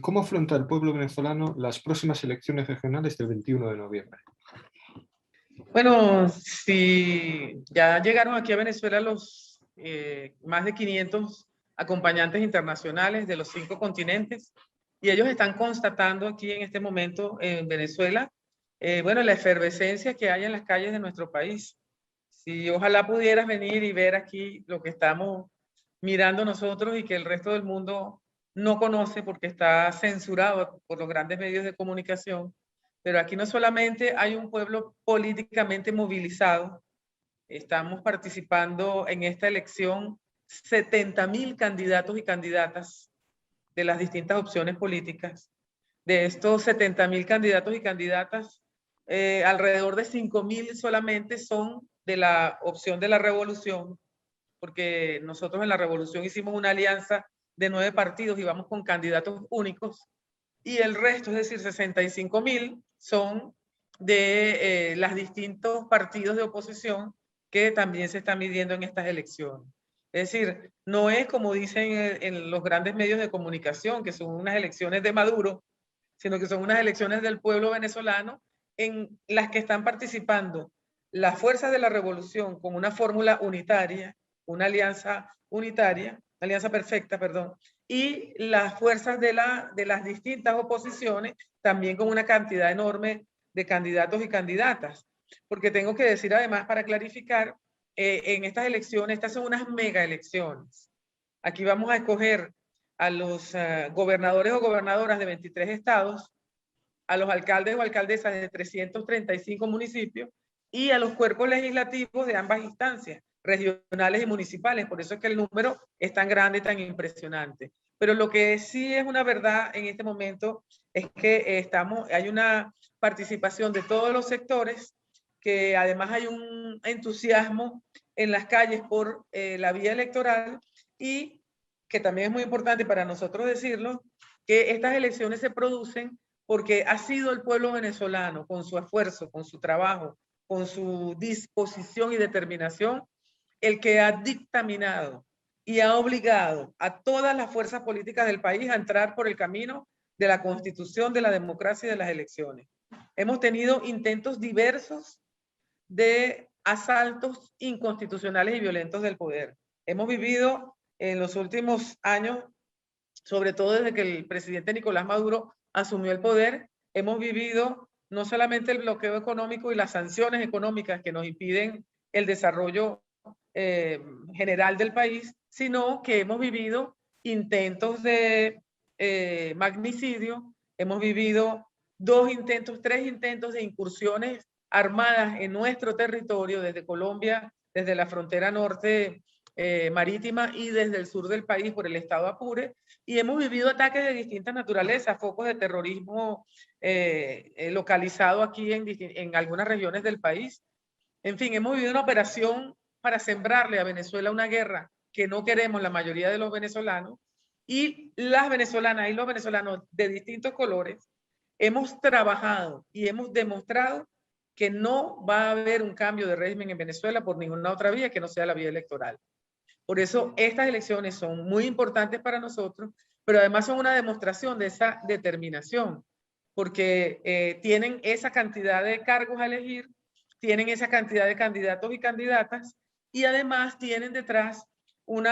¿Cómo afronta el pueblo venezolano las próximas elecciones regionales del 21 de noviembre? Bueno, si ya llegaron aquí a Venezuela los más de 500 acompañantes internacionales de los 5 continentes y ellos están constatando aquí en este momento en Venezuela, bueno, la efervescencia que hay en las calles de nuestro país. Si ojalá pudieras venir y ver aquí lo que estamos mirando nosotros y que el resto del mundo no conoce porque está censurado por los grandes medios de comunicación. Pero aquí no solamente hay un pueblo políticamente movilizado, estamos participando en esta elección 70.000 candidatos y candidatas de las distintas opciones políticas. De estos 70.000 candidatos y candidatas, alrededor de 5.000 solamente son de la opción de la revolución, porque nosotros en la revolución hicimos una alianza de 9 partidos y vamos con candidatos únicos, y el resto, es decir, 65.000, son de los distintos partidos de oposición que también se están midiendo en estas elecciones. Es decir, no es como dicen en los grandes medios de comunicación, que son unas elecciones de Maduro, sino que son unas elecciones del pueblo venezolano en las que están participando las fuerzas de la revolución con una fórmula unitaria, una alianza unitaria, alianza perfecta, perdón, y las fuerzas de las distintas oposiciones también con una cantidad enorme de candidatos y candidatas. Porque tengo que decir además, para clarificar, en estas elecciones, estas son unas mega elecciones. Aquí vamos a escoger a los gobernadores o gobernadoras de 23 estados, a los alcaldes o alcaldesas de 335 municipios y a los cuerpos legislativos de ambas instancias, regionales y municipales. Por eso es que el número es tan grande, tan impresionante. Pero lo que sí es una verdad en este momento es que hay una participación de todos los sectores, que además hay un entusiasmo en las calles por la vía electoral, y que también es muy importante para nosotros decirlo, que estas elecciones se producen porque ha sido el pueblo venezolano, con su esfuerzo, con su trabajo, con su disposición y determinación, el que ha dictaminado y ha obligado a todas las fuerzas políticas del país a entrar por el camino de la Constitución, de la democracia y de las elecciones. Hemos tenido intentos diversos de asaltos inconstitucionales y violentos del poder. Hemos vivido en los últimos años, sobre todo desde que el presidente Nicolás Maduro asumió el poder, hemos vivido no solamente el bloqueo económico y las sanciones económicas que nos impiden el desarrollo general del país, sino que hemos vivido intentos de magnicidio, hemos vivido 2 intentos, 3 intentos de incursiones armadas en nuestro territorio, desde Colombia, desde la frontera norte marítima y desde el sur del país por el estado Apure, y hemos vivido ataques de distintas naturalezas, focos de terrorismo localizado aquí en algunas regiones del país. En fin, hemos vivido una operación para sembrarle a Venezuela una guerra que no queremos la mayoría de los venezolanos, y las venezolanas y los venezolanos de distintos colores hemos trabajado y hemos demostrado que no va a haber un cambio de régimen en Venezuela por ninguna otra vía que no sea la vía electoral. Por eso estas elecciones son muy importantes para nosotros, pero además son una demostración de esa determinación, porque tienen esa cantidad de cargos a elegir, tienen esa cantidad de candidatos y candidatas, y además tienen detrás un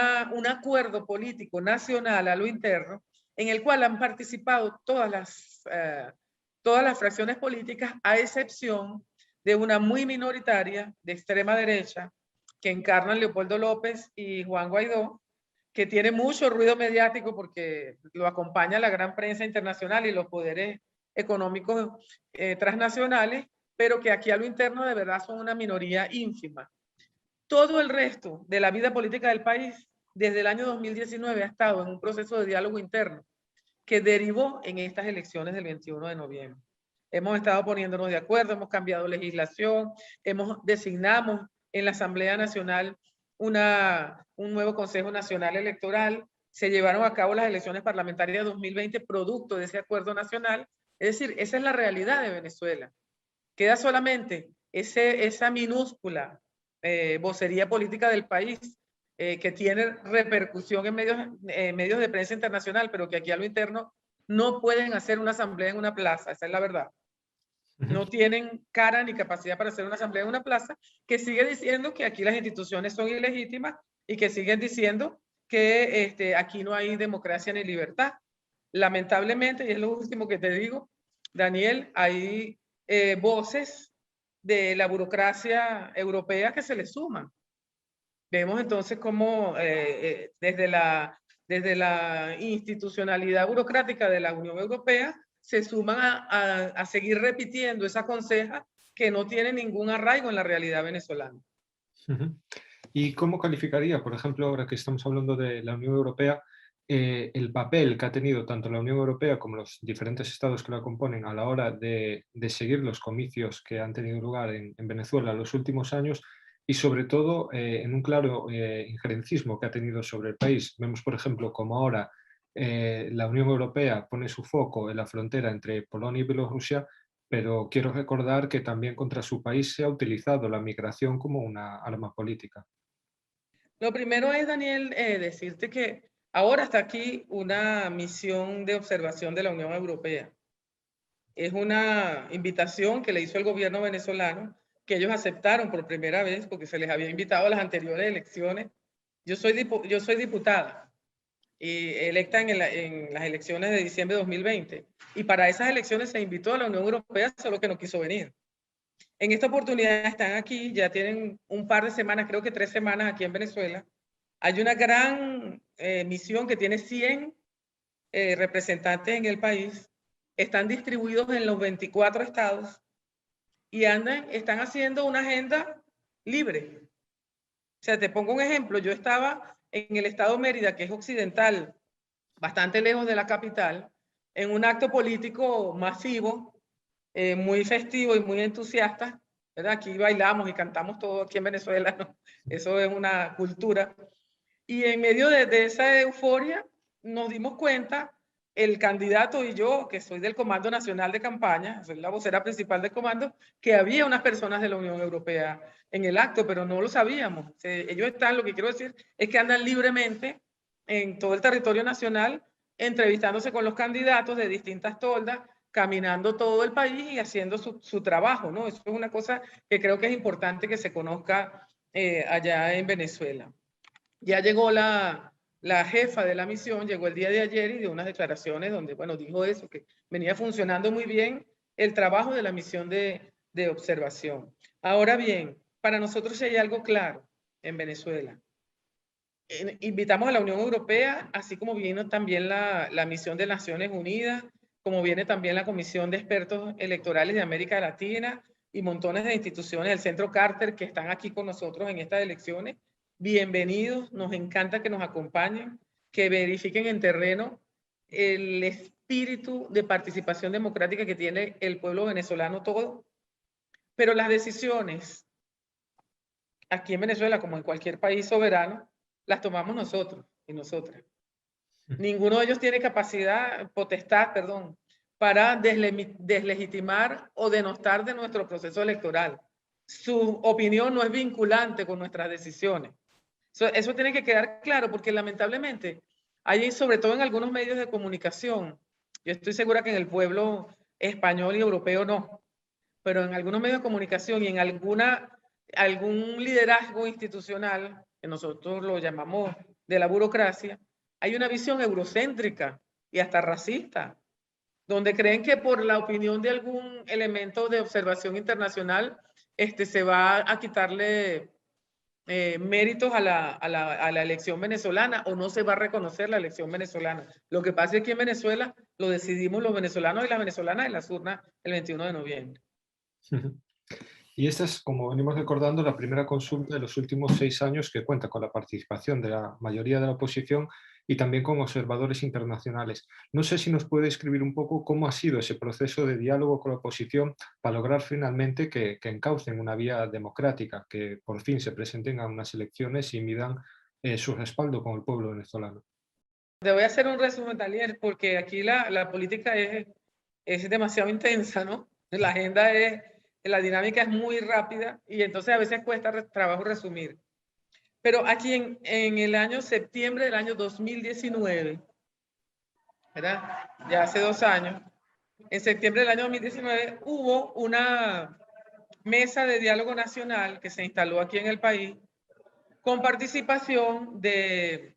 acuerdo político nacional a lo interno, en el cual han participado todas las fracciones políticas, a excepción de una muy minoritaria de extrema derecha, que encarnan Leopoldo López y Juan Guaidó, que tiene mucho ruido mediático porque lo acompaña la gran prensa internacional y los poderes económicos transnacionales, pero que aquí a lo interno de verdad son una minoría ínfima. Todo el resto de la vida política del país, desde el año 2019, ha estado en un proceso de diálogo interno que derivó en estas elecciones del 21 de noviembre. Hemos estado poniéndonos de acuerdo, hemos cambiado legislación, designamos en la Asamblea Nacional un nuevo Consejo Nacional Electoral, se llevaron a cabo las elecciones parlamentarias de 2020 producto de ese acuerdo nacional. Es decir, esa es la realidad de Venezuela. Queda solamente esa minúscula vocería política del país, que tiene repercusión en medios de prensa internacional, pero que aquí a lo interno no pueden hacer una asamblea en una plaza, esa es la verdad. No tienen cara ni capacidad para hacer una asamblea en una plaza, que sigue diciendo que aquí las instituciones son ilegítimas y que siguen diciendo que aquí no hay democracia ni libertad. Lamentablemente, y es lo último que te digo, Daniel, hay voces de la burocracia europea que se le suman. Vemos entonces cómo desde la institucionalidad burocrática de la Unión Europea se suman a seguir repitiendo esa conseja que no tiene ningún arraigo en la realidad venezolana. ¿Y cómo calificaría, por ejemplo, ahora que estamos hablando de la Unión Europea, el papel que ha tenido tanto la Unión Europea como los diferentes estados que la componen a la hora de seguir los comicios que han tenido lugar en Venezuela en los últimos años y sobre todo en un claro injerencismo que ha tenido sobre el país? Vemos, por ejemplo, como ahora la Unión Europea pone su foco en la frontera entre Polonia y Bielorrusia, pero quiero recordar que también contra su país se ha utilizado la migración como una arma política. Lo primero es, Daniel, decirte que ahora está aquí una misión de observación de la Unión Europea. Es una invitación que le hizo el gobierno venezolano, que ellos aceptaron por primera vez porque se les había invitado a las anteriores elecciones. Yo soy diputada y electa en las elecciones de diciembre de 2020. Y para esas elecciones se invitó a la Unión Europea, solo que no quiso venir. En esta oportunidad están aquí, ya tienen un par de semanas, creo que 3 semanas aquí en Venezuela. Hay una gran misión que tiene 100 representantes en el país. Están distribuidos en los 24 estados y están haciendo una agenda libre. O sea, te pongo un ejemplo. Yo estaba en el estado Mérida, que es occidental, bastante lejos de la capital, en un acto político masivo, muy festivo y muy entusiasta, ¿verdad? Aquí bailamos y cantamos todo aquí en Venezuela, ¿no? Eso es una cultura. Y en medio de esa euforia nos dimos cuenta, el candidato y yo, que soy del Comando Nacional de Campaña, soy la vocera principal del comando, que había unas personas de la Unión Europea en el acto, pero no lo sabíamos. Ellos están, lo que quiero decir, es que andan libremente en todo el territorio nacional, entrevistándose con los candidatos de distintas toldas, caminando todo el país y haciendo su trabajo, ¿no? Eso es una cosa que creo que es importante que se conozca allá en Venezuela. Ya llegó la jefa de la misión, llegó el día de ayer y dio unas declaraciones donde, bueno, dijo eso, que venía funcionando muy bien el trabajo de la misión de observación. Ahora bien, para nosotros hay algo claro en Venezuela. Invitamos a la Unión Europea, así como vino también la misión de Naciones Unidas, como viene también la Comisión de Expertos Electorales de América Latina y montones de instituciones, el Centro Carter, que están aquí con nosotros en estas elecciones. Bienvenidos, nos encanta que nos acompañen, que verifiquen en terreno el espíritu de participación democrática que tiene el pueblo venezolano todo, pero las decisiones aquí en Venezuela, como en cualquier país soberano, las tomamos nosotros y nosotras. Ninguno de ellos tiene potestad, para deslegitimar o denostar de nuestro proceso electoral. Su opinión no es vinculante con nuestras decisiones. Eso tiene que quedar claro, porque lamentablemente hay, sobre todo en algunos medios de comunicación, yo estoy segura que en el pueblo español y europeo no, pero en algunos medios de comunicación y en algún liderazgo institucional, que nosotros lo llamamos de la burocracia, hay una visión eurocéntrica y hasta racista, donde creen que por la opinión de algún elemento de observación internacional se va a quitarle méritos a la elección venezolana o no se va a reconocer la elección venezolana. Lo que pasa es que en Venezuela lo decidimos los venezolanos y las venezolanas en las urnas el 21 de noviembre. Y esta es, como venimos recordando, la primera consulta de los últimos 6 años que cuenta con la participación de la mayoría de la oposición y también con observadores internacionales. No sé si nos puede describir un poco cómo ha sido ese proceso de diálogo con la oposición para lograr finalmente que encaucen una vía democrática, que por fin se presenten a unas elecciones y midan su respaldo con el pueblo venezolano. Te voy a hacer un resumen, Daniel, porque aquí la política es demasiado intensa, ¿no? La dinámica es muy rápida y entonces a veces cuesta trabajo resumir. Pero aquí en el año septiembre del año 2019, ¿verdad? Ya hace 2 años. En septiembre del año 2019 hubo una mesa de diálogo nacional que se instaló aquí en el país con participación de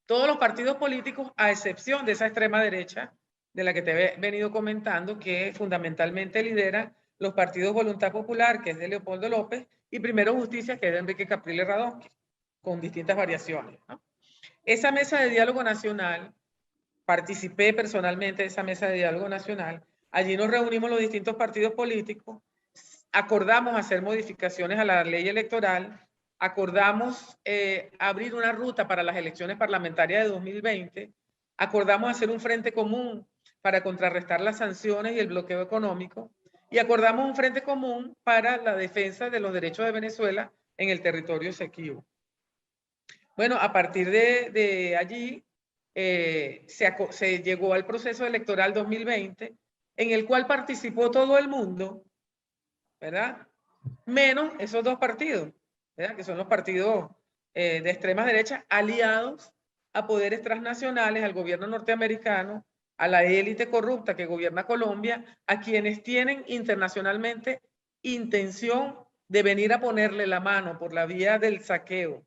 todos los partidos políticos, a excepción de esa extrema derecha de la que te he venido comentando, que fundamentalmente lidera los partidos Voluntad Popular, que es de Leopoldo López, y Primero Justicia, que es de Enrique Capriles Radonsky, con distintas variaciones, ¿no? Esa mesa de diálogo nacional, participé personalmente de esa mesa de diálogo nacional, allí nos reunimos los distintos partidos políticos, acordamos hacer modificaciones a la ley electoral, acordamos abrir una ruta para las elecciones parlamentarias de 2020, acordamos hacer un frente común para contrarrestar las sanciones y el bloqueo económico, y acordamos un frente común para la defensa de los derechos de Venezuela en el territorio Esequibo. Bueno, a partir de allí se llegó al proceso electoral 2020, en el cual participó todo el mundo, ¿verdad? Menos esos 2 partidos, ¿verdad? Que son los partidos de extrema derecha aliados a poderes transnacionales, al gobierno norteamericano, a la élite corrupta que gobierna Colombia, a quienes tienen internacionalmente intención de venir a ponerle la mano por la vía del saqueo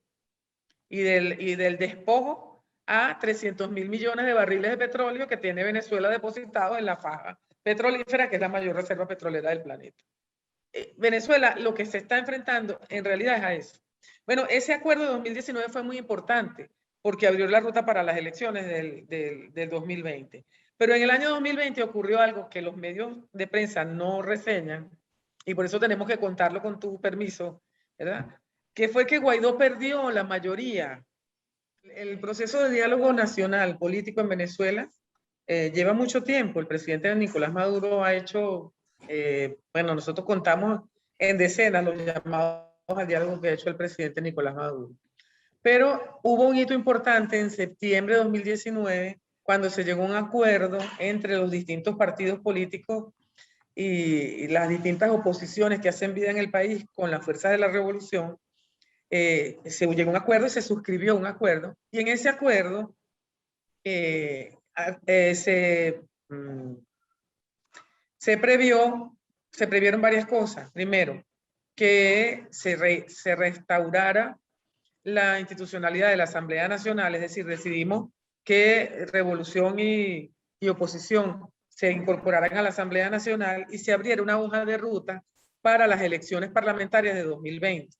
y del despojo a 300.000 millones de barriles de petróleo que tiene Venezuela depositados en la faja petrolífera, que es la mayor reserva petrolera del planeta. Venezuela lo que se está enfrentando en realidad es a eso. Bueno, ese acuerdo de 2019 fue muy importante porque abrió la ruta para las elecciones del 2020. Pero en el año 2020 ocurrió algo que los medios de prensa no reseñan, y por eso tenemos que contarlo con tu permiso, ¿verdad? Que fue que Guaidó perdió la mayoría. El proceso de diálogo nacional político en Venezuela lleva mucho tiempo. El presidente Nicolás Maduro ha hecho, bueno, nosotros contamos en decenas los llamados al diálogo que ha hecho el presidente Nicolás Maduro. Pero hubo un hito importante en septiembre de 2019, cuando se llegó a un acuerdo entre los distintos partidos políticos y las distintas oposiciones que hacen vida en el país con las fuerzas de la revolución. Se llegó a un acuerdo y se suscribió un acuerdo, y en ese acuerdo se previeron varias cosas. Primero, que se restaurara la institucionalidad de la Asamblea Nacional, es decir, decidimos que revolución y oposición se incorporaran a la Asamblea Nacional y se abriera una hoja de ruta para las elecciones parlamentarias de 2020.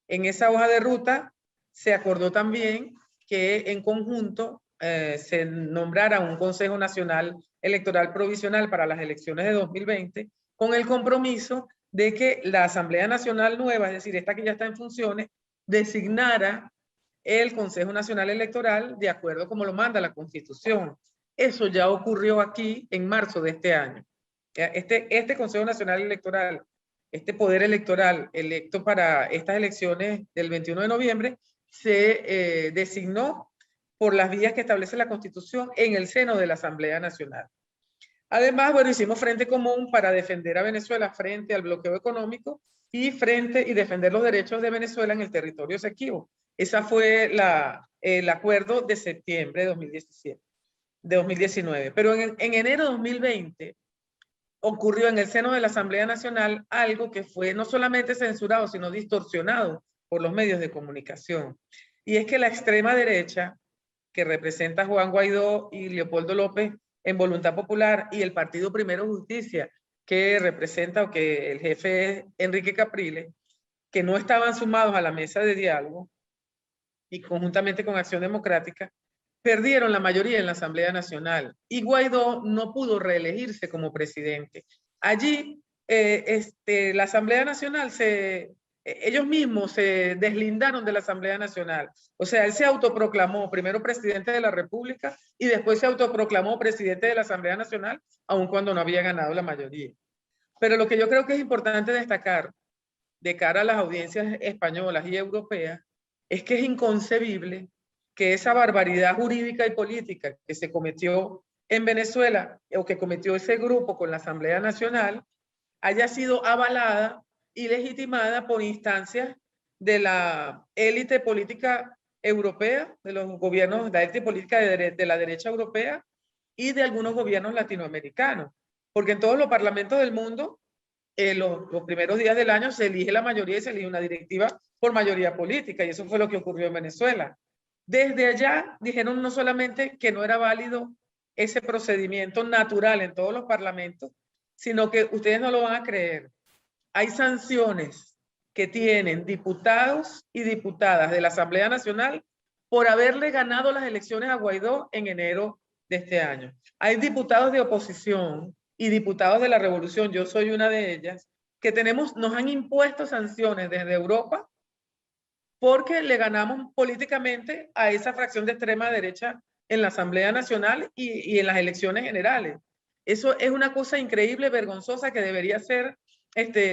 En esa hoja de ruta se acordó también que en conjunto se nombrara un Consejo Nacional Electoral Provisional para las elecciones de 2020, con el compromiso de que la Asamblea Nacional nueva, es decir, esta que ya está en funciones, designara el Consejo Nacional Electoral de acuerdo como lo manda la Constitución. Eso ya ocurrió aquí en marzo de este año. Este Consejo Nacional Electoral, este poder electoral electo para estas elecciones del 21 de noviembre, se designó por las vías que establece la Constitución en el seno de la Asamblea Nacional. Además, bueno, hicimos frente común para defender a Venezuela frente al bloqueo económico y defender los derechos de Venezuela en el territorio Esequibo. Ese fue el acuerdo de septiembre de 2019. Pero en enero de 2020 ocurrió en el seno de la Asamblea Nacional algo que fue no solamente censurado, sino distorsionado por los medios de comunicación. Y es que la extrema derecha, que representa a Juan Guaidó y Leopoldo López en Voluntad Popular, y el partido Primero Justicia, que representa o que el jefe es Enrique Capriles, que no estaban sumados a la mesa de diálogo y conjuntamente con Acción Democrática, perdieron la mayoría en la Asamblea Nacional y Guaidó no pudo reelegirse como presidente. Allí la Asamblea Nacional ellos mismos se deslindaron de la Asamblea Nacional. O sea, él se autoproclamó primero presidente de la República y después se autoproclamó presidente de la Asamblea Nacional, aun cuando no había ganado la mayoría. Pero lo que yo creo que es importante destacar de cara a las audiencias españolas y europeas es que es inconcebible que esa barbaridad jurídica y política que se cometió en Venezuela o que cometió ese grupo con la Asamblea Nacional haya sido avalada y legitimada por instancias de la élite política europea, de los gobiernos, la élite política de la derecha europea y de algunos gobiernos latinoamericanos. Porque en todos los parlamentos del mundo, los primeros días del año se elige la mayoría y se elige una directiva por mayoría política, y eso fue lo que ocurrió en Venezuela. Desde allá dijeron no solamente que no era válido ese procedimiento natural en todos los parlamentos, sino que ustedes no lo van a creer. Hay sanciones que tienen diputados y diputadas de la Asamblea Nacional por haberle ganado las elecciones a Guaidó en enero de este año. Hay diputados de oposición y diputados de la Revolución, yo soy una de ellas, que nos han impuesto sanciones desde Europa porque le ganamos políticamente a esa fracción de extrema derecha en la Asamblea Nacional y en las elecciones generales. Eso es una cosa increíble, vergonzosa, que debería ser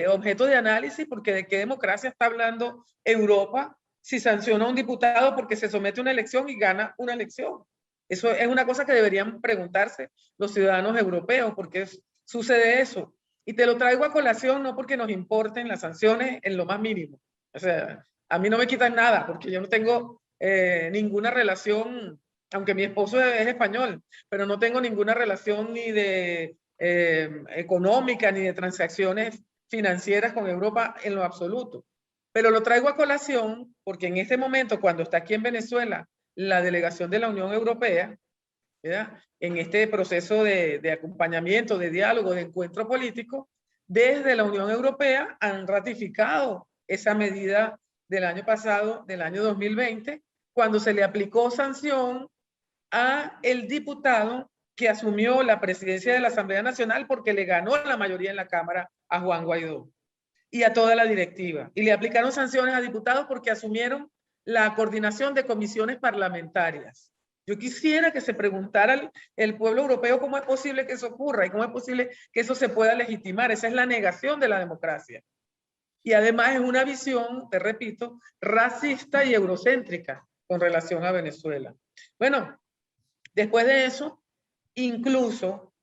objeto de análisis, porque de qué democracia está hablando Europa si sanciona a un diputado porque se somete a una elección y gana una elección. Eso es una cosa que deberían preguntarse los ciudadanos europeos, porque sucede eso. Y te lo traigo a colación no porque nos importen las sanciones en lo más mínimo. O sea, a mí no me quitan nada, porque yo no tengo ninguna relación, aunque mi esposo es español, pero no tengo ninguna relación ni de económica ni de transacciones financieras con Europa en lo absoluto. Pero lo traigo a colación porque en este momento, cuando está aquí en Venezuela la delegación de la Unión Europea, ¿verdad?, en este proceso de acompañamiento, de diálogo, de encuentro político, desde la Unión Europea han ratificado esa medida del año pasado, del año 2020, cuando se le aplicó sanción a el diputado que asumió la presidencia de la Asamblea Nacional porque le ganó la mayoría en la Cámara a Juan Guaidó y a toda la directiva. Y le aplicaron sanciones a diputados porque asumieron la coordinación de comisiones parlamentarias. Yo quisiera que se preguntara el pueblo europeo cómo es posible que eso ocurra y cómo es posible que eso se pueda legitimar. Esa es la negación de la democracia. Y además es una visión, te repito, racista y eurocéntrica con relación a Venezuela. Bueno, después de eso, incluso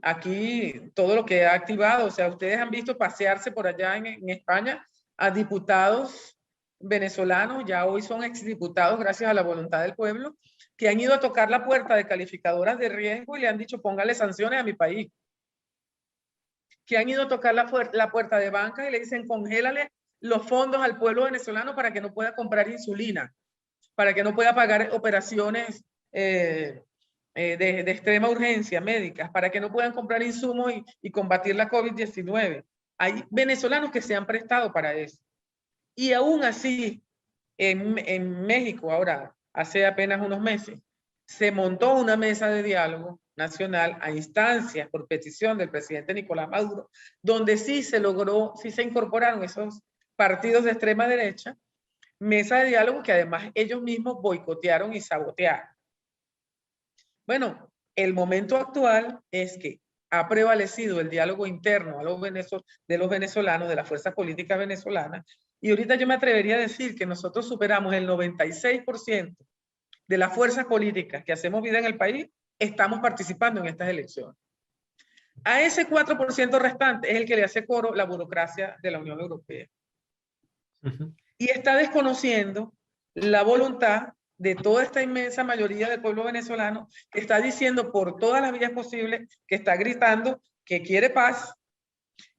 aquí todo lo que ha activado, o sea, ustedes han visto pasearse por allá en España a diputados venezolanos, ya hoy son exdiputados gracias a la voluntad del pueblo, que han ido a tocar la puerta de calificadoras de riesgo y le han dicho póngale sanciones a mi país. Que han ido a tocar la puerta de bancas y le dicen congélale los fondos al pueblo venezolano para que no pueda comprar insulina, para que no pueda pagar operaciones de extrema urgencia médicas, para que no puedan comprar insumos y combatir la COVID-19. Hay venezolanos que se han prestado para eso. Y aún así, en México, ahora, hace apenas unos meses, se montó una mesa de diálogo nacional a instancias por petición del presidente Nicolás Maduro, donde sí se logró, sí se incorporaron esos partidos de extrema derecha, mesa de diálogo que además ellos mismos boicotearon y sabotearon. Bueno, el momento actual es que ha prevalecido el diálogo interno de los venezolanos, de las fuerzas políticas venezolanas, y ahorita yo me atrevería a decir que nosotros superamos el 96% de las fuerzas políticas que hacemos vida en el país, estamos participando en estas elecciones. A ese 4% restante es el que le hace coro la burocracia de la Unión Europea. Y está desconociendo la voluntad de toda esta inmensa mayoría del pueblo venezolano que está diciendo por todas las vías posibles, que está gritando que quiere paz,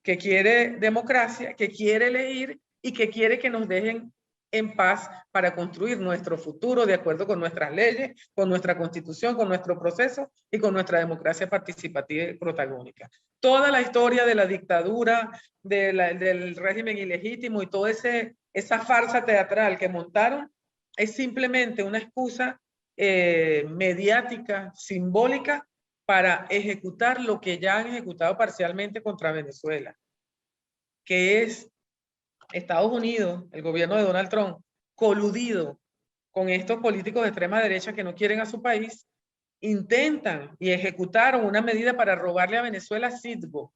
que quiere democracia, que quiere elegir y que quiere que nos dejen en paz para construir nuestro futuro de acuerdo con nuestras leyes, con nuestra constitución, con nuestro proceso y con nuestra democracia participativa y protagónica. Toda la historia de la dictadura, del régimen ilegítimo y toda esa farsa teatral que montaron es simplemente una excusa mediática, simbólica, para ejecutar lo que ya han ejecutado parcialmente contra Venezuela, que es Estados Unidos, el gobierno de Donald Trump, coludido con estos políticos de extrema derecha que no quieren a su país, intentan y ejecutaron una medida para robarle a Venezuela Citgo.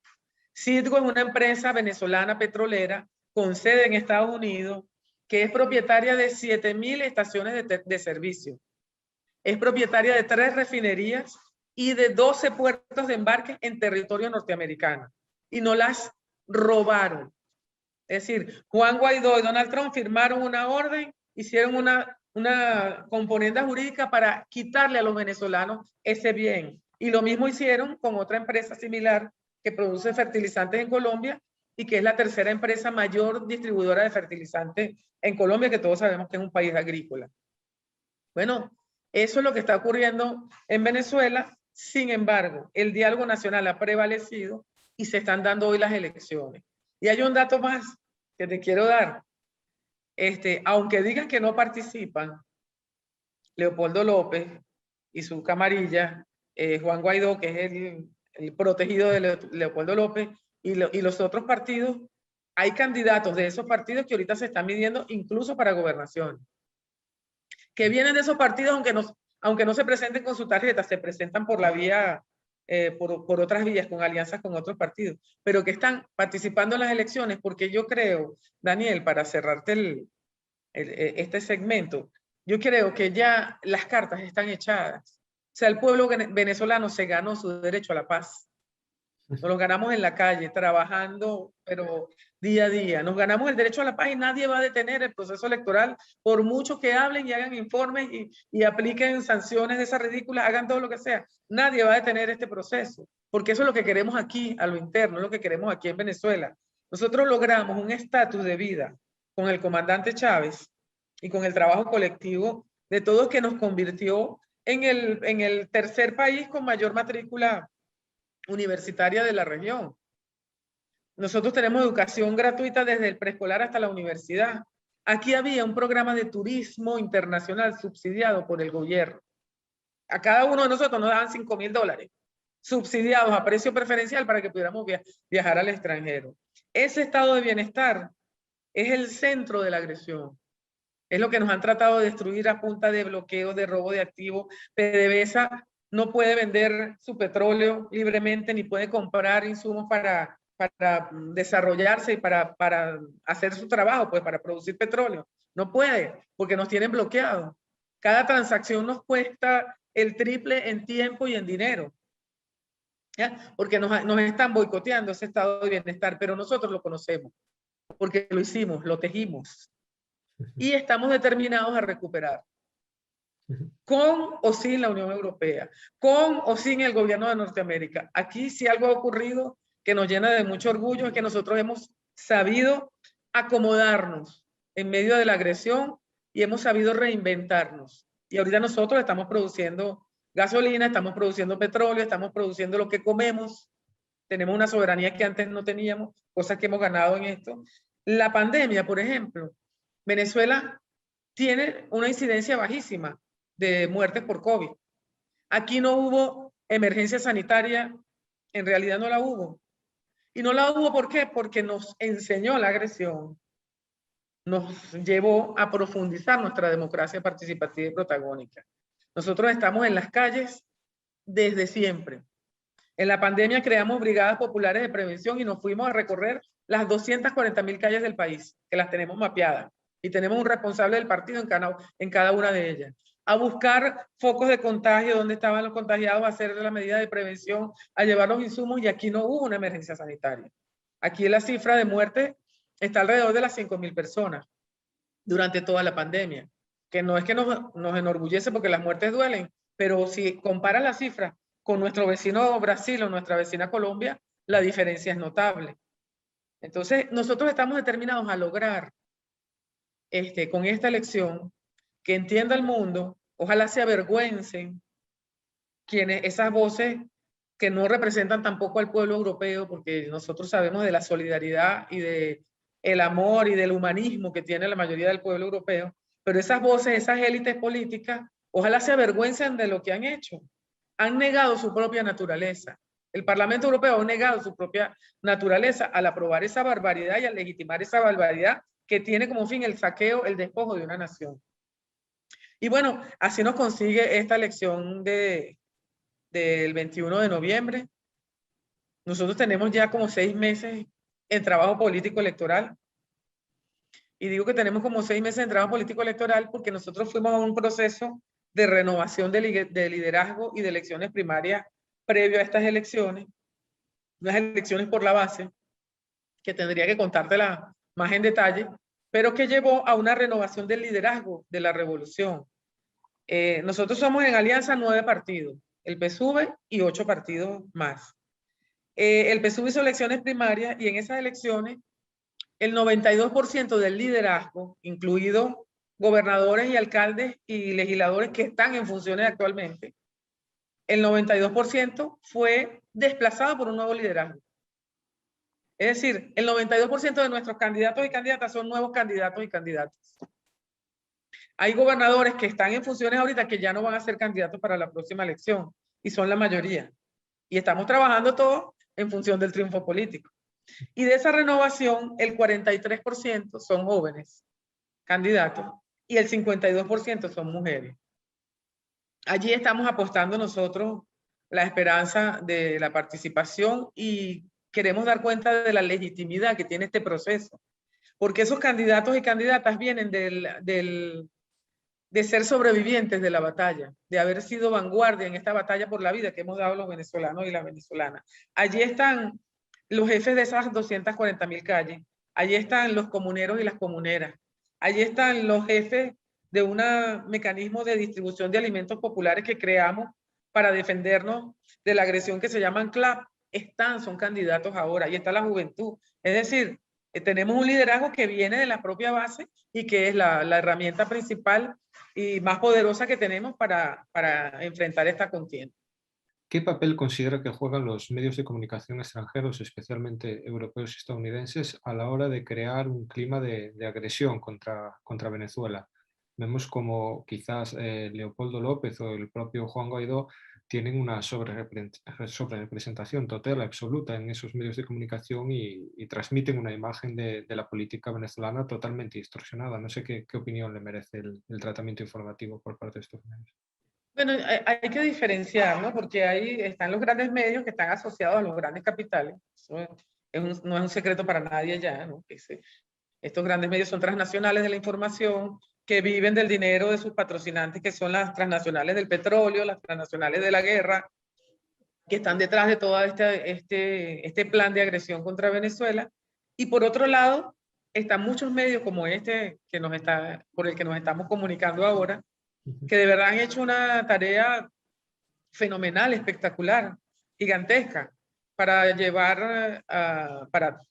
Citgo es una empresa venezolana petrolera con sede en Estados Unidos que es propietaria de 7,000 estaciones de servicio. Es propietaria de 3 refinerías y de 12 puertos de embarque en territorio norteamericano. Y no las robaron. Es decir, Juan Guaidó y Donald Trump firmaron una orden, hicieron una una componenda jurídica para quitarle a los venezolanos ese bien. Y lo mismo hicieron con otra empresa similar que produce fertilizantes en Colombia y que es la tercera empresa mayor distribuidora de fertilizantes en Colombia, que todos sabemos que es un país agrícola. Bueno, eso es lo que está ocurriendo en Venezuela. Sin embargo, el diálogo nacional ha prevalecido y se están dando hoy las elecciones. Y hay un dato más que te quiero dar. Aunque digan que no participan, Leopoldo López y su camarilla, Juan Guaidó, que es el protegido de Leopoldo López, y los otros partidos, hay candidatos de esos partidos que ahorita se están midiendo incluso para gobernación, que vienen de esos partidos, aunque no se presenten con su tarjeta, se presentan por la vía, por otras vías, con alianzas con otros partidos, pero que están participando en las elecciones, porque yo creo, Daniel, para cerrarte este segmento, yo creo que ya las cartas están echadas. O sea, el pueblo venezolano se ganó su derecho a la paz. Nos lo ganamos en la calle, trabajando, pero día a día. Nos ganamos el derecho a la paz y nadie va a detener el proceso electoral, por mucho que hablen y hagan informes y apliquen sanciones de esas ridículas, hagan todo lo que sea. Nadie va a detener este proceso, porque eso es lo que queremos aquí, a lo interno, es lo que queremos aquí en Venezuela. Nosotros logramos un estatus de vida con el comandante Chávez y con el trabajo colectivo de todos, que nos convirtió en el tercer país con mayor matrícula universitaria de la región. Nosotros tenemos educación gratuita desde el preescolar hasta la universidad. Aquí había un programa de turismo internacional subsidiado por el gobierno. A cada uno de nosotros nos daban $5,000 subsidiados a precio preferencial para que pudiéramos viajar al extranjero. Ese estado de bienestar es el centro de la agresión. Es lo que nos han tratado de destruir a punta de bloqueos, de robo de activos. PDVSA no puede vender su petróleo libremente, ni puede comprar insumos para desarrollarse y para hacer su trabajo, pues para producir petróleo. No puede, porque nos tienen bloqueados. Cada transacción nos cuesta el triple en tiempo y en dinero, ¿ya? Porque nos están boicoteando ese estado de bienestar, pero nosotros lo conocemos, porque lo hicimos, lo tejimos. Y estamos determinados a recuperar, con o sin la Unión Europea, con o sin el gobierno de Norteamérica. Aquí si algo ha ocurrido que nos llena de mucho orgullo es que nosotros hemos sabido acomodarnos en medio de la agresión y hemos sabido reinventarnos. Y ahorita nosotros estamos produciendo gasolina, estamos produciendo petróleo, estamos produciendo lo que comemos. Tenemos una soberanía que antes no teníamos, cosas que hemos ganado en esto. La pandemia, por ejemplo, Venezuela tiene una incidencia bajísima de muertes por COVID. Aquí no hubo emergencia sanitaria, en realidad no la hubo. Y no la hubo, ¿por qué? Porque nos enseñó la agresión, nos llevó a profundizar nuestra democracia participativa y protagónica. Nosotros estamos en las calles desde siempre. En la pandemia creamos brigadas populares de prevención y nos fuimos a recorrer las 240,000 calles del país, que las tenemos mapeadas. Y tenemos un responsable del partido en cada una de ellas. A buscar focos de contagio, donde estaban los contagiados, a hacer la medida de prevención, a llevar los insumos, y aquí no hubo una emergencia sanitaria. Aquí la cifra de muerte está alrededor de las 5,000 personas durante toda la pandemia, que no es que nos enorgullece porque las muertes duelen, pero si comparas la cifra con nuestro vecino Brasil o nuestra vecina Colombia, la diferencia es notable. Entonces, nosotros estamos determinados a lograr con esta elección que entienda el mundo, ojalá se avergüencen esas voces que no representan tampoco al pueblo europeo, porque nosotros sabemos de la solidaridad y de el amor y del humanismo que tiene la mayoría del pueblo europeo, pero esas voces, esas élites políticas, ojalá se avergüencen de lo que han hecho. Han negado su propia naturaleza. El Parlamento Europeo ha negado su propia naturaleza al aprobar esa barbaridad y al legitimar esa barbaridad que tiene como fin el saqueo, el despojo de una nación. Y bueno, así nos consigue esta elección del 21 de noviembre. Nosotros tenemos ya como 6 meses en trabajo político electoral. Y digo que tenemos como 6 meses en trabajo político electoral porque nosotros fuimos a un proceso de renovación de liderazgo y de elecciones primarias previo a estas elecciones, unas elecciones por la base, que tendría que contártela más en detalle, pero que llevó a una renovación del liderazgo de la revolución. Nosotros somos en alianza 9 partidos, el PSUV y 8 partidos más. El PSUV hizo elecciones primarias y en esas elecciones el 92% del liderazgo, incluidos gobernadores y alcaldes y legisladores que están en funciones actualmente, el 92% fue desplazado por un nuevo liderazgo. Es decir, el 92% de nuestros candidatos y candidatas son nuevos candidatos y candidatas. Hay gobernadores que están en funciones ahorita que ya no van a ser candidatos para la próxima elección y son la mayoría. Y estamos trabajando todos en función del triunfo político. Y de esa renovación, el 43% son jóvenes candidatos y el 52% son mujeres. Allí estamos apostando nosotros la esperanza de la participación y queremos dar cuenta de la legitimidad que tiene este proceso, porque esos candidatos y candidatas vienen de ser sobrevivientes de la batalla, de haber sido vanguardia en esta batalla por la vida que hemos dado los venezolanos y las venezolanas. Allí están los jefes de esas 240.000 calles, allí están los comuneros y las comuneras, allí están los jefes de un mecanismo de distribución de alimentos populares que creamos para defendernos de la agresión que se llaman CLAP. Son candidatos ahora, y está la juventud. Es decir, tenemos un liderazgo que viene de la propia base y que es la herramienta principal y más poderosa que tenemos para enfrentar esta contienda. ¿Qué papel considera que juegan los medios de comunicación extranjeros, especialmente europeos y estadounidenses, a la hora de crear un clima de agresión contra Venezuela? Vemos como quizás Leopoldo López o el propio Juan Guaidó tienen una sobrerepresentación total, absoluta en esos medios de comunicación y transmiten una imagen de la política venezolana totalmente distorsionada. No sé qué opinión le merece el tratamiento informativo por parte de estos medios. Bueno, hay que diferenciar, ¿no? Porque ahí están los grandes medios que están asociados a los grandes capitales. Eso no es un secreto para nadie ya, ¿no? Estos grandes medios son transnacionales de la información, que viven del dinero de sus patrocinantes, que son las transnacionales del petróleo, las transnacionales de la guerra, que están detrás de todo este plan de agresión contra Venezuela. Y por otro lado, están muchos medios como este por el que nos estamos comunicando ahora, que de verdad han hecho una tarea fenomenal, espectacular, gigantesca, para para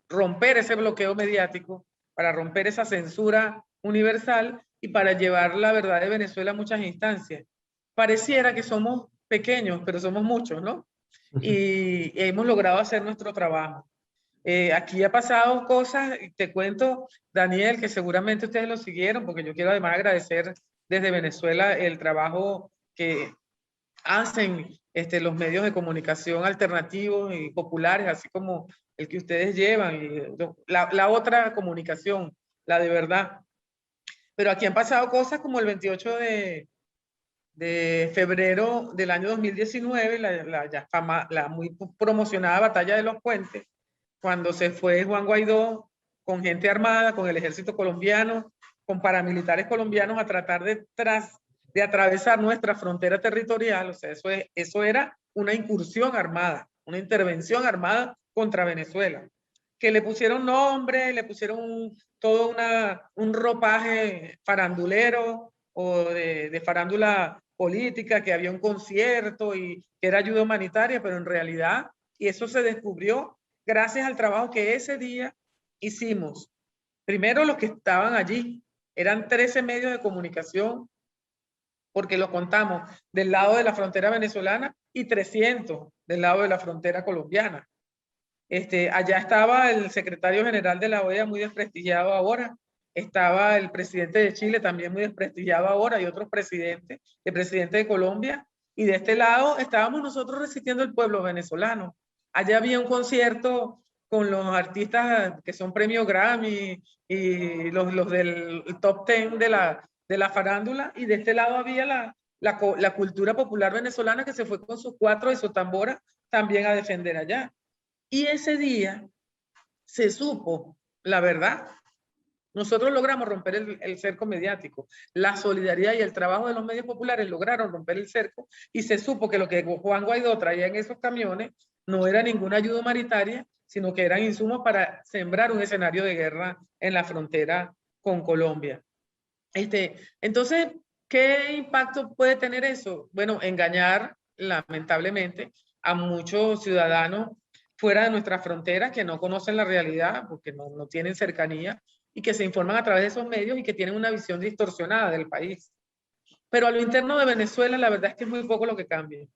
romper ese bloqueo mediático, para romper esa censura universal y para llevar la verdad de Venezuela a muchas instancias. Pareciera que somos pequeños, pero somos muchos, ¿no? Y hemos logrado hacer nuestro trabajo. Aquí ha pasado cosas, te cuento, Daniel, que seguramente ustedes lo siguieron, porque yo quiero además agradecer desde Venezuela el trabajo que hacen los medios de comunicación alternativos y populares, así como el que ustedes llevan, y la otra comunicación, la de verdad. Pero aquí han pasado cosas como el 28 de febrero del año 2019, la muy promocionada Batalla de los Puentes, cuando se fue Juan Guaidó con gente armada, con el ejército colombiano, con paramilitares colombianos a tratar de atravesar nuestra frontera territorial. O sea, eso era una incursión armada, una intervención armada contra Venezuela, que le pusieron nombre, le pusieron todo un ropaje farandulero o de farándula política, que había un concierto y que era ayuda humanitaria, pero en realidad, y eso se descubrió gracias al trabajo que ese día hicimos. Primero, los que estaban allí, eran 13 medios de comunicación, porque lo contamos del lado de la frontera venezolana y 300 del lado de la frontera colombiana. Allá estaba el secretario general de la OEA, muy desprestigiado ahora. Estaba el presidente de Chile, también muy desprestigiado ahora, y otros presidentes, el presidente de Colombia. Y de este lado estábamos nosotros resistiendo el pueblo venezolano. Allá había un concierto con los artistas que son premio Grammy y los del top 10 de la farándula. Y de este lado había la cultura popular venezolana, que se fue con sus cuatro y sus tamboras también a defender allá. Y ese día se supo la verdad. Nosotros logramos romper el cerco mediático. La solidaridad y el trabajo de los medios populares lograron romper el cerco y se supo que lo que Juan Guaidó traía en esos camiones no era ninguna ayuda humanitaria, sino que eran insumos para sembrar un escenario de guerra en la frontera con Colombia. Entonces, ¿qué impacto puede tener eso? Bueno, engañar, lamentablemente, a muchos ciudadanos fuera de nuestra frontera que no conocen la realidad porque no tienen cercanía y que se informan a través de esos medios y que tienen una visión distorsionada del país. Pero a lo interno de Venezuela, la verdad es que es muy poco lo que cambia.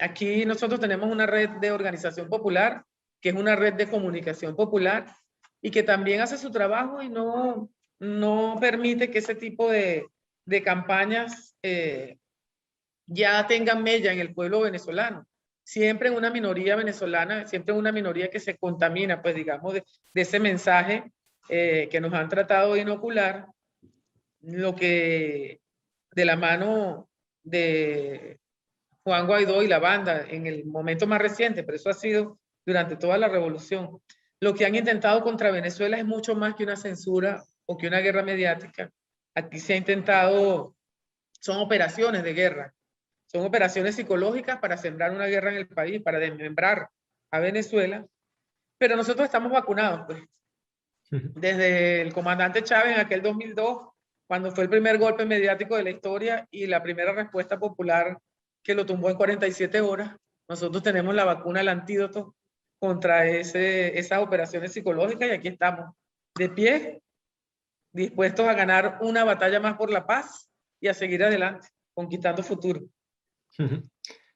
Aquí nosotros tenemos una red de organización popular, que es una red de comunicación popular y que también hace su trabajo y no permite que ese tipo de campañas ya tengan mella en el pueblo venezolano. Siempre una minoría venezolana, siempre una minoría que se contamina, pues digamos, de ese mensaje que nos han tratado de inocular, lo que de la mano de Juan Guaidó y la banda en el momento más reciente, pero eso ha sido durante toda la revolución. Lo que han intentado contra Venezuela es mucho más que una censura o que una guerra mediática. Aquí se ha intentado, son operaciones de guerra, son operaciones psicológicas para sembrar una guerra en el país, para desmembrar a Venezuela, pero nosotros estamos vacunados, pues. Desde el comandante Chávez en aquel 2002, cuando fue el primer golpe mediático de la historia y la primera respuesta popular que lo tumbó en 47 horas, nosotros tenemos la vacuna, el antídoto contra esas operaciones psicológicas y aquí estamos, de pie, dispuestos a ganar una batalla más por la paz y a seguir adelante, conquistando futuro.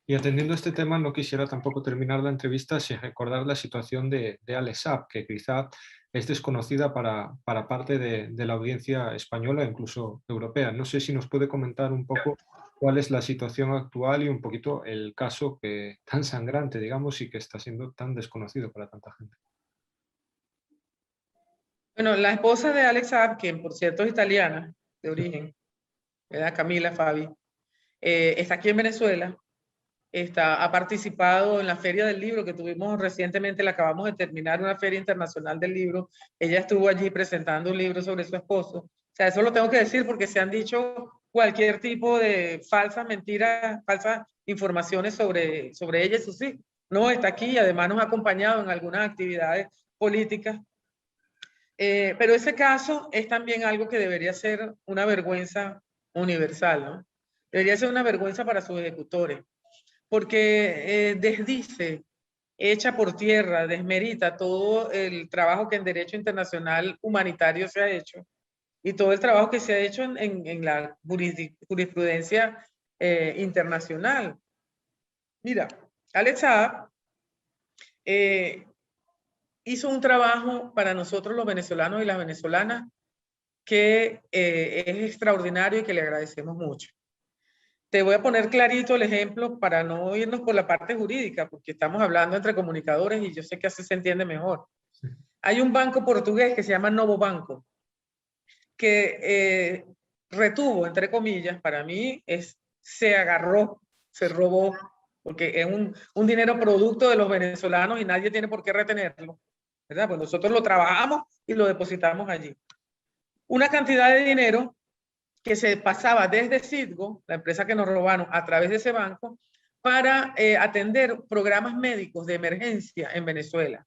Y atendiendo a este tema, no quisiera tampoco terminar la entrevista sin recordar la situación de Alex Saab, que quizá es desconocida para parte de la audiencia española e incluso europea. No sé si nos puede comentar un poco cuál es la situación actual y un poquito el caso tan sangrante, digamos, y que está siendo tan desconocido para tanta gente. Bueno, la esposa de Alex Saab, quien por cierto es italiana de origen, ¿verdad? Camila Fabi, está aquí en Venezuela. Ha participado en la Feria del Libro que tuvimos recientemente, la acabamos de terminar, una Feria Internacional del Libro. Ella estuvo allí presentando un libro sobre su esposo. O sea, eso lo tengo que decir porque se han dicho cualquier tipo de falsas mentiras, falsas informaciones sobre ella y sus hijos. No, está aquí y además nos ha acompañado en algunas actividades políticas. Pero ese caso es también algo que debería ser una vergüenza universal, ¿no? Debería ser una vergüenza para sus ejecutores, porque desdice, echa por tierra, desmerita todo el trabajo que en derecho internacional humanitario se ha hecho y todo el trabajo que se ha hecho en la jurisprudencia internacional. Mira, Alex Saab hizo un trabajo para nosotros los venezolanos y las venezolanas que es extraordinario y que le agradecemos mucho. Te voy a poner clarito el ejemplo para no irnos por la parte jurídica, porque estamos hablando entre comunicadores y yo sé que así se entiende mejor. Hay un banco portugués que se llama Novo Banco, que retuvo, entre comillas, para mí, se agarró, se robó, porque es un dinero producto de los venezolanos y nadie tiene por qué retenerlo, ¿verdad? Pues nosotros lo trabajamos y lo depositamos allí. Una cantidad de dinero que se pasaba desde Citgo, la empresa que nos robaron, a través de ese banco, para atender programas médicos de emergencia en Venezuela.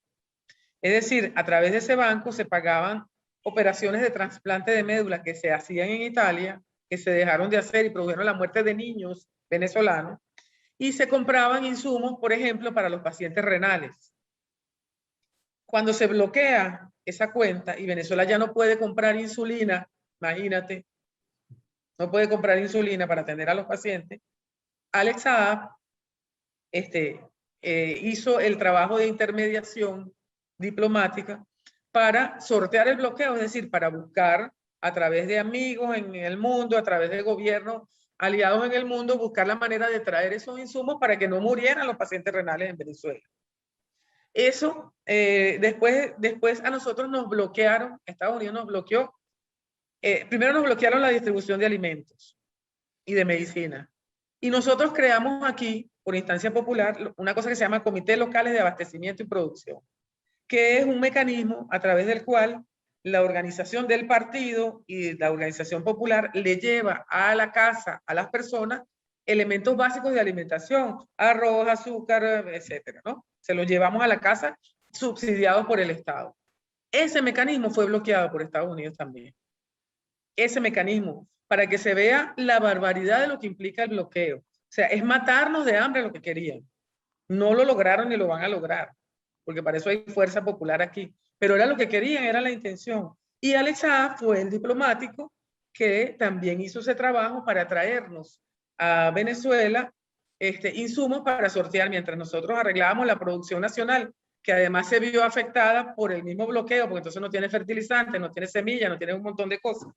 Es decir, a través de ese banco se pagaban operaciones de trasplante de médula que se hacían en Italia, que se dejaron de hacer y produjeron la muerte de niños venezolanos, y se compraban insumos, por ejemplo, para los pacientes renales. Cuando se bloquea esa cuenta y Venezuela ya no puede comprar insulina, imagínate, no puede comprar insulina para atender a los pacientes, Alex Saab hizo el trabajo de intermediación diplomática para sortear el bloqueo, es decir, para buscar a través de amigos en el mundo, a través de gobiernos aliados en el mundo, buscar la manera de traer esos insumos para que no murieran los pacientes renales en Venezuela. Eso, después a nosotros nos bloquearon, Estados Unidos nos bloqueó. Primero nos bloquearon la distribución de alimentos y de medicina. Y nosotros creamos aquí, por instancia popular, una cosa que se llama Comités Locales de Abastecimiento y Producción, que es un mecanismo a través del cual la organización del partido y la organización popular le lleva a la casa, a las personas, elementos básicos de alimentación, arroz, azúcar, etcétera, ¿no? Se los llevamos a la casa subsidiados por el Estado. Ese mecanismo fue bloqueado por Estados Unidos también. Ese mecanismo, para que se vea la barbaridad de lo que implica el bloqueo. O sea, es matarnos de hambre lo que querían. No lo lograron ni lo van a lograr, porque para eso hay fuerza popular aquí. Pero era lo que querían, era la intención. Y Alex Saab fue el diplomático que también hizo ese trabajo para traernos a Venezuela insumos para sortear mientras nosotros arreglábamos la producción nacional, que además se vio afectada por el mismo bloqueo, porque entonces no tiene fertilizantes, no tiene semillas, no tiene un montón de cosas.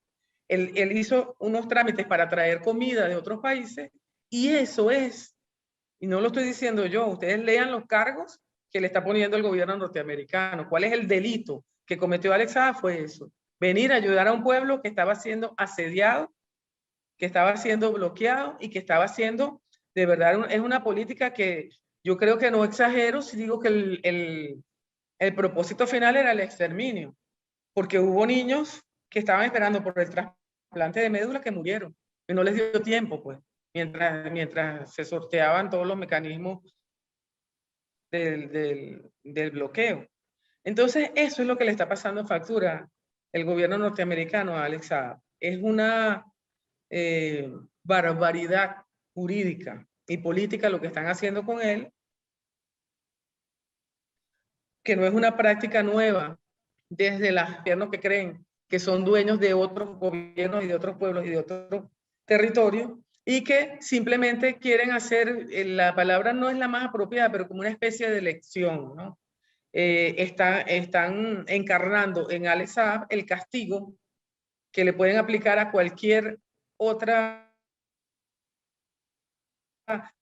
Él hizo unos trámites para traer comida de otros países y eso es, y no lo estoy diciendo yo, ustedes lean los cargos que le está poniendo el gobierno norteamericano. ¿Cuál es el delito que cometió Alex Saab? Fue eso, venir a ayudar a un pueblo que estaba siendo asediado, que estaba siendo bloqueado y que estaba siendo, de verdad, es una política que yo creo que no exagero si digo que el propósito final era el exterminio, porque hubo niños que estaban esperando por el trasplante de médula que murieron y no les dio tiempo, pues, mientras se sorteaban todos los mecanismos del bloqueo. Entonces, eso es lo que le está pasando en factura el gobierno norteamericano a Alex Saab. Es una barbaridad jurídica y política lo que están haciendo con él, que no es una práctica nueva desde los gobiernos que creen que son dueños de otros gobiernos y de otros pueblos y de otros territorios, y que simplemente quieren hacer, la palabra no es la más apropiada, pero como una especie de elección, ¿no? Están encarnando en Alex Saab el castigo que le pueden aplicar a cualquier otra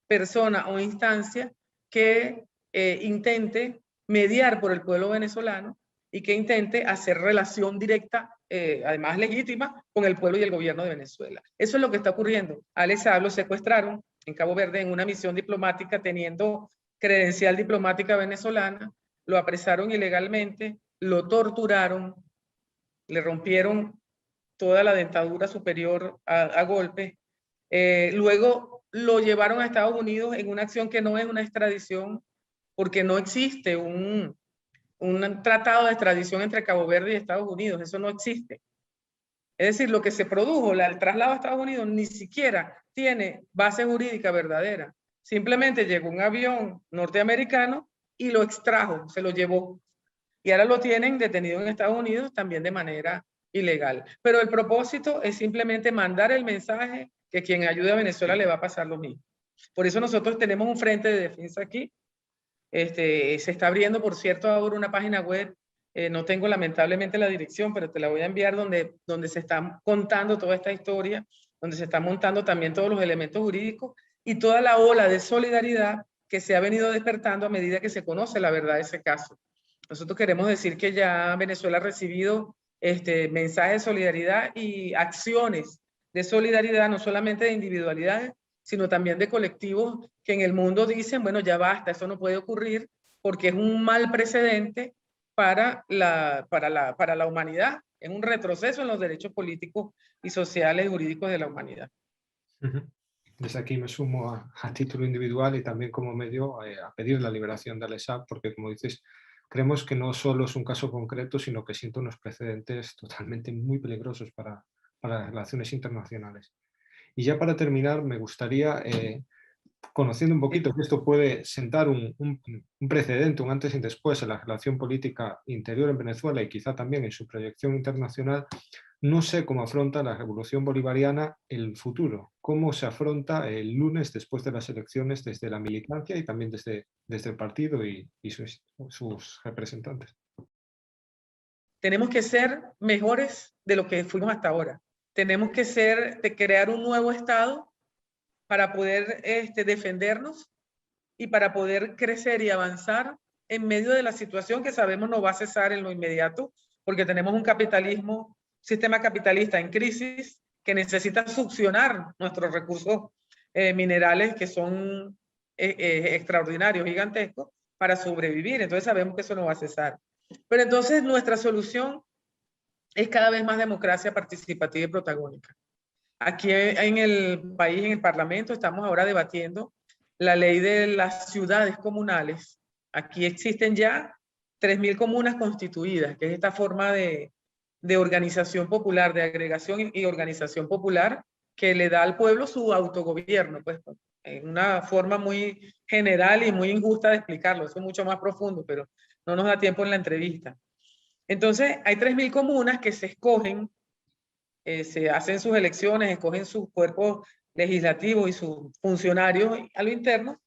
persona o instancia que intente mediar por el pueblo venezolano y que intente hacer relación directa, además legítima, con el pueblo y el gobierno de Venezuela. Eso es lo que está ocurriendo. A Alex Saab lo secuestraron en Cabo Verde en una misión diplomática teniendo credencial diplomática venezolana, lo apresaron ilegalmente, lo torturaron, le rompieron toda la dentadura superior a golpes. Luego lo llevaron a Estados Unidos en una acción que no es una extradición, porque no existe un tratado de extradición entre Cabo Verde y Estados Unidos, eso no existe. Es decir, lo que se produjo, el traslado a Estados Unidos, ni siquiera tiene base jurídica verdadera. Simplemente llegó un avión norteamericano y lo extrajo, se lo llevó. Y ahora lo tienen detenido en Estados Unidos también de manera ilegal. Pero el propósito es simplemente mandar el mensaje que quien ayude a Venezuela le va a pasar lo mismo. Por eso nosotros tenemos un frente de defensa aquí. Se está abriendo, por cierto, ahora una página web. No tengo lamentablemente la dirección, pero te la voy a enviar donde se está contando toda esta historia, donde se están montando también todos los elementos jurídicos y toda la ola de solidaridad que se ha venido despertando a medida que se conoce la verdad de ese caso. Nosotros queremos decir que ya Venezuela ha recibido mensajes de solidaridad y acciones de solidaridad, no solamente de individualidades, sino también de colectivos que en el mundo dicen, bueno, ya basta, eso no puede ocurrir porque es un mal precedente para la humanidad, es un retroceso en los derechos políticos y sociales y jurídicos de la humanidad. Desde aquí me sumo a título individual y también como medio a pedir la liberación de Alex Saab, porque como dices, creemos que no solo es un caso concreto, sino que sienta unos precedentes totalmente muy peligrosos para las relaciones internacionales. Y ya para terminar, me gustaría, conociendo un poquito que esto puede sentar un precedente, un antes y un después en la relación política interior en Venezuela y quizá también en su proyección internacional, no sé cómo afronta la revolución bolivariana el futuro, cómo se afronta el lunes después de las elecciones desde la militancia y también desde el partido y sus representantes. Tenemos que ser mejores de lo que fuimos hasta ahora. Tenemos que crear un nuevo Estado para poder defendernos y para poder crecer y avanzar en medio de la situación que sabemos no va a cesar en lo inmediato, porque tenemos un sistema capitalista en crisis que necesita succionar nuestros recursos minerales que son extraordinarios, gigantescos, para sobrevivir. Entonces sabemos que eso no va a cesar. Pero entonces nuestra solución es cada vez más democracia participativa y protagónica. Aquí en el país, en el Parlamento, estamos ahora debatiendo la ley de las ciudades comunales. Aquí existen ya 3.000 comunas constituidas, que es esta forma de organización popular, de agregación y organización popular que le da al pueblo su autogobierno, pues en una forma muy general y muy injusta de explicarlo, eso es mucho más profundo, pero no nos da tiempo en la entrevista. Entonces, hay 3.000 comunas que se escogen, se hacen sus elecciones, escogen sus cuerpos legislativos y sus funcionarios a lo interno,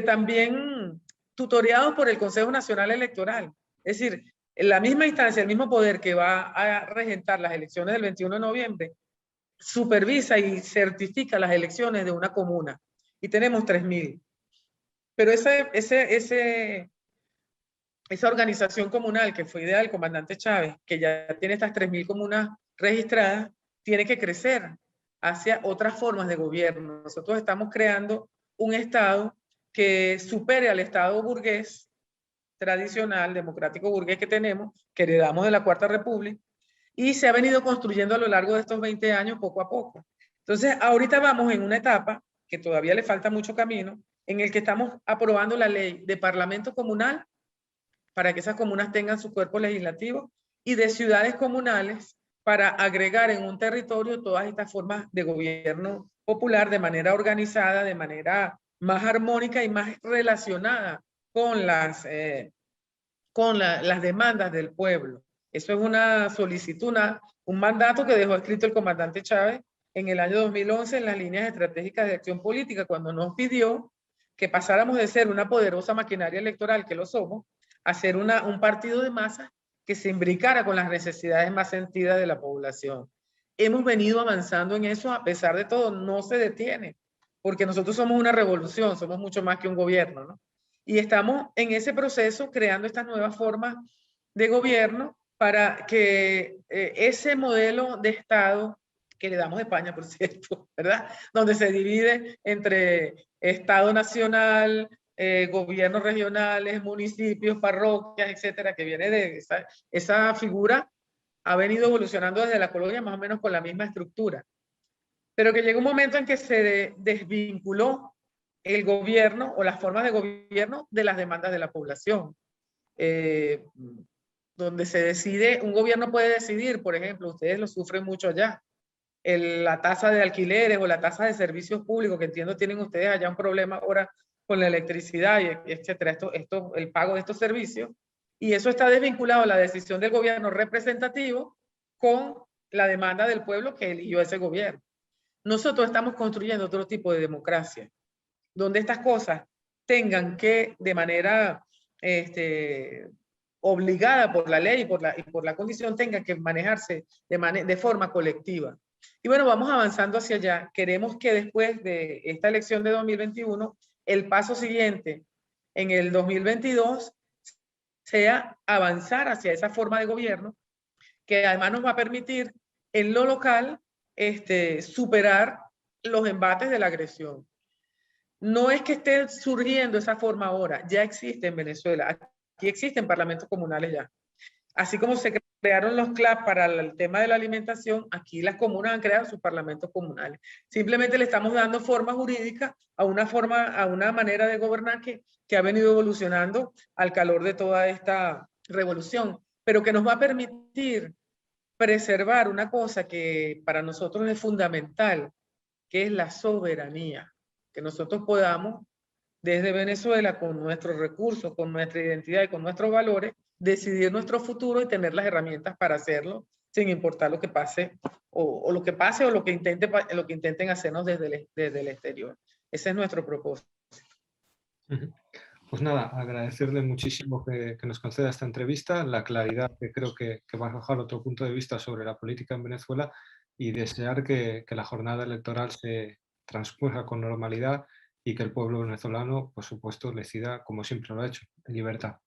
también tutoreados por el Consejo Nacional Electoral. Es decir, la misma instancia, el mismo poder que va a regentar las elecciones del 21 de noviembre, supervisa y certifica las elecciones de una comuna. Y tenemos 3.000. Pero esa organización comunal que fue idea del comandante Chávez, que ya tiene estas 3.000 comunas registradas, tiene que crecer hacia otras formas de gobierno. Nosotros estamos creando un Estado que supere al Estado burgués tradicional, democrático burgués que tenemos, que heredamos de la Cuarta República, y se ha venido construyendo a lo largo de estos 20 años poco a poco. Entonces, ahorita vamos en una etapa que todavía le falta mucho camino, en el que estamos aprobando la ley de parlamento comunal para que esas comunas tengan su cuerpo legislativo y de ciudades comunales para agregar en un territorio todas estas formas de gobierno popular de manera organizada, de manera más armónica y más relacionada con las demandas del pueblo. Eso es una solicitud, un mandato que dejó escrito el comandante Chávez en el año 2011 en las líneas estratégicas de acción política, cuando nos pidió que pasáramos de ser una poderosa maquinaria electoral, que lo somos, a ser un partido de masas que se imbricara con las necesidades más sentidas de la población. Hemos venido avanzando en eso, a pesar de todo, no se detiene, porque nosotros somos una revolución, somos mucho más que un gobierno, ¿no? Y estamos en ese proceso creando estas nuevas formas de gobierno para que ese modelo de Estado que le damos a España, por cierto, ¿verdad? Donde se divide entre Estado nacional, gobiernos regionales, municipios, parroquias, etcétera, que viene de esa figura, ha venido evolucionando desde la colonia más o menos con la misma estructura. Pero que llegó un momento en que se desvinculó el gobierno o las formas de gobierno de las demandas de la población. Donde se decide, un gobierno puede decidir, por ejemplo, ustedes lo sufren mucho allá, la tasa de alquileres o la tasa de servicios públicos, que entiendo tienen ustedes allá un problema ahora con la electricidad y etcétera, el pago de estos servicios, y eso está desvinculado a la decisión del gobierno representativo con la demanda del pueblo que eligió ese gobierno. Nosotros estamos construyendo otro tipo de democracia, donde estas cosas tengan que, de manera obligada por la ley y por la condición, tengan que manejarse de forma colectiva. Y bueno, vamos avanzando hacia allá. Queremos que después de esta elección de 2021, el paso siguiente en el 2022 sea avanzar hacia esa forma de gobierno que además nos va a permitir en lo local superar los embates de la agresión. No es que esté surgiendo esa forma ahora, ya existe en Venezuela. Aquí existen parlamentos comunales ya. Así como se crearon los CLAP para el tema de la alimentación, aquí las comunas han creado sus parlamentos comunales. Simplemente le estamos dando forma jurídica a una manera de gobernar que ha venido evolucionando al calor de toda esta revolución, pero que nos va a permitir preservar una cosa que para nosotros es fundamental, que es la soberanía. Que nosotros podamos, desde Venezuela, con nuestros recursos, con nuestra identidad y con nuestros valores, decidir nuestro futuro y tener las herramientas para hacerlo, sin importar lo que pase, o lo que pase, o lo que intenten hacernos desde el exterior. Ese es nuestro propósito. Pues nada, agradecerle muchísimo que nos conceda esta entrevista, la claridad que creo que va a arrojar otro punto de vista sobre la política en Venezuela, y desear que la jornada electoral se transcurra con normalidad y que el pueblo venezolano, por supuesto, decida, como siempre lo ha hecho, en libertad.